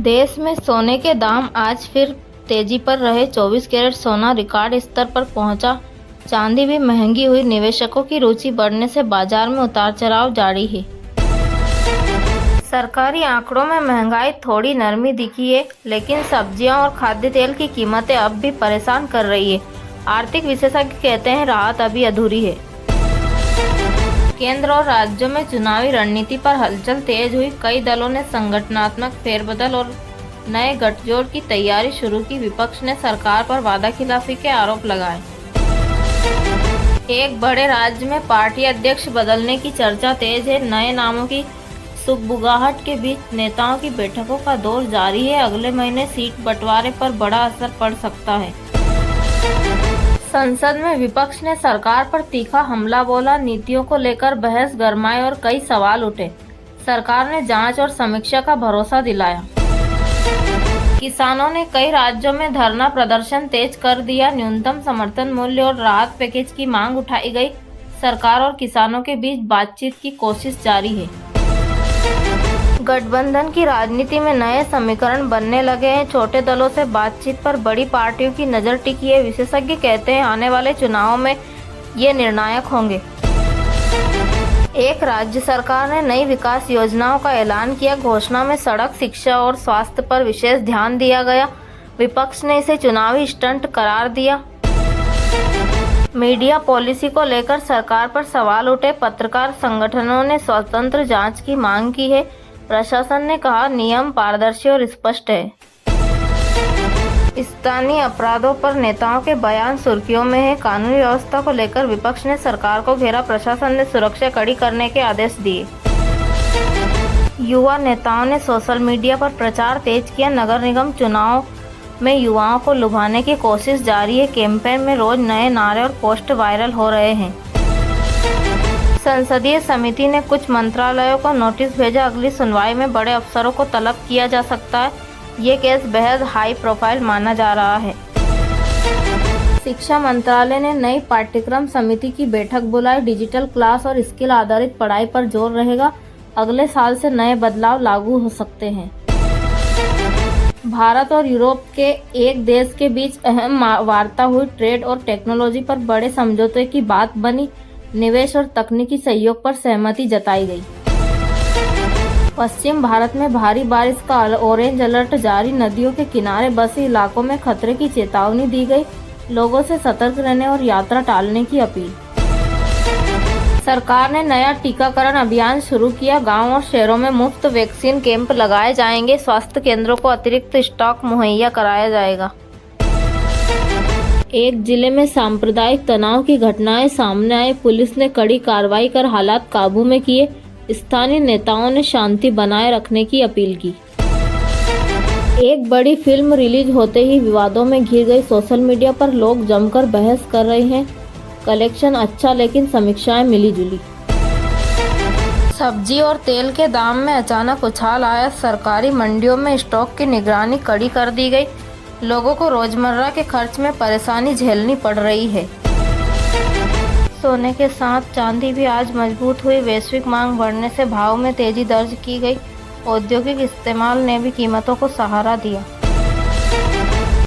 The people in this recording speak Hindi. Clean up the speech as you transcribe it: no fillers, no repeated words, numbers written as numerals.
देश में सोने के दाम आज फिर तेजी पर रहे। 24 कैरेट सोना रिकॉर्ड स्तर पर पहुंचा। चांदी भी महंगी हुई। निवेशकों की रुचि बढ़ने से बाजार में उतार चढ़ाव जारी है। सरकारी आंकड़ों में महंगाई थोड़ी नरमी दिखी है, लेकिन सब्जियां और खाद्य तेल की कीमतें अब भी परेशान कर रही है। आर्थिक विशेषज्ञ कहते हैं राहत अभी अधूरी है। केंद्र और राज्यों में चुनावी रणनीति पर हलचल तेज हुई। कई दलों ने संगठनात्मक फेरबदल और नए गठजोड़ की तैयारी शुरू की। विपक्ष ने सरकार पर वादाखिलाफी के आरोप लगाए। एक बड़े राज्य में पार्टी अध्यक्ष बदलने की चर्चा तेज है। नए नामों की सुगबुगाहट के बीच नेताओं की बैठकों का दौर जारी है। अगले महीने सीट बंटवारे पर बड़ा असर पड़ सकता है। संसद में विपक्ष ने सरकार पर तीखा हमला बोला। नीतियों को लेकर बहस गरमाई और कई सवाल उठे। सरकार ने जांच और समीक्षा का भरोसा दिलाया। किसानों ने कई राज्यों में धरना प्रदर्शन तेज कर दिया। न्यूनतम समर्थन मूल्य और राहत पैकेज की मांग उठाई गई। सरकार और किसानों के बीच बातचीत की कोशिश जारी है। गठबंधन की राजनीति में नए समीकरण बनने लगे हैं। छोटे दलों से बातचीत पर बड़ी पार्टियों की नजर टिकी है। विशेषज्ञ कहते हैं आने वाले चुनावों में ये निर्णायक होंगे। एक राज्य सरकार ने नई विकास योजनाओं का ऐलान किया। घोषणा में सड़क, शिक्षा और स्वास्थ्य पर विशेष ध्यान दिया गया। विपक्ष ने इसे चुनावी स्टंट करार दिया। मीडिया पॉलिसी को लेकर सरकार पर सवाल उठे। पत्रकार संगठनों ने स्वतंत्र जांच की मांग की है। प्रशासन ने कहा नियम पारदर्शी और स्पष्ट है। स्थानीय अपराधों पर नेताओं के बयान सुर्खियों में है। कानूनी व्यवस्था को लेकर विपक्ष ने सरकार को घेरा। प्रशासन ने सुरक्षा कड़ी करने के आदेश दिए। युवा नेताओं ने सोशल मीडिया पर प्रचार तेज किया। नगर निगम चुनाव में युवाओं को लुभाने की कोशिश जारी है। कैंपेन में रोज नए नारे और पोस्ट वायरल हो रहे हैं। संसदीय समिति ने कुछ मंत्रालयों को नोटिस भेजा। अगली सुनवाई में बड़े अफसरों को तलब किया जा सकता है। ये केस बेहद हाई प्रोफाइल माना जा रहा है। शिक्षा मंत्रालय ने नई पाठ्यक्रम समिति की बैठक बुलाई। डिजिटल क्लास और स्किल आधारित पढ़ाई पर जोर रहेगा। अगले साल से नए बदलाव लागू हो सकते हैं। भारत और यूरोप के एक देश के बीच अहम वार्ता हुई। ट्रेड और टेक्नोलॉजी पर बड़े समझौते की बात बनी। निवेश और तकनीकी सहयोग पर सहमति जताई गई। पश्चिम भारत में भारी बारिश का ऑरेंज अलर्ट जारी। नदियों के किनारे बसे इलाकों में खतरे की चेतावनी दी गई। लोगों से सतर्क रहने और यात्रा टालने की अपील। सरकार ने नया टीकाकरण अभियान शुरू किया। गांव और शहरों में मुफ्त वैक्सीन कैंप लगाए जाएंगे। स्वास्थ्य केंद्रों को अतिरिक्त स्टॉक मुहैया कराया जाएगा। एक जिले में सांप्रदायिक तनाव की घटनाएं सामने आई। पुलिस ने कड़ी कार्रवाई कर हालात काबू में किए। स्थानीय नेताओं ने शांति बनाए रखने की अपील की। एक बड़ी फिल्म रिलीज होते ही विवादों में घिर गई। सोशल मीडिया पर लोग जमकर बहस कर रहे हैं। कलेक्शन अच्छा, लेकिन समीक्षाएं मिली-जुली। सब्जी और तेल के दाम में अचानक उछाल आया। सरकारी मंडियों में स्टॉक की निगरानी कड़ी कर दी गई। लोगों को रोजमर्रा के खर्च में परेशानी झेलनी पड़ रही है। सोने के साथ चांदी भी आज मजबूत हुई। वैश्विक मांग बढ़ने से भाव में तेजी दर्ज की गई। औद्योगिक इस्तेमाल ने भी कीमतों को सहारा दिया।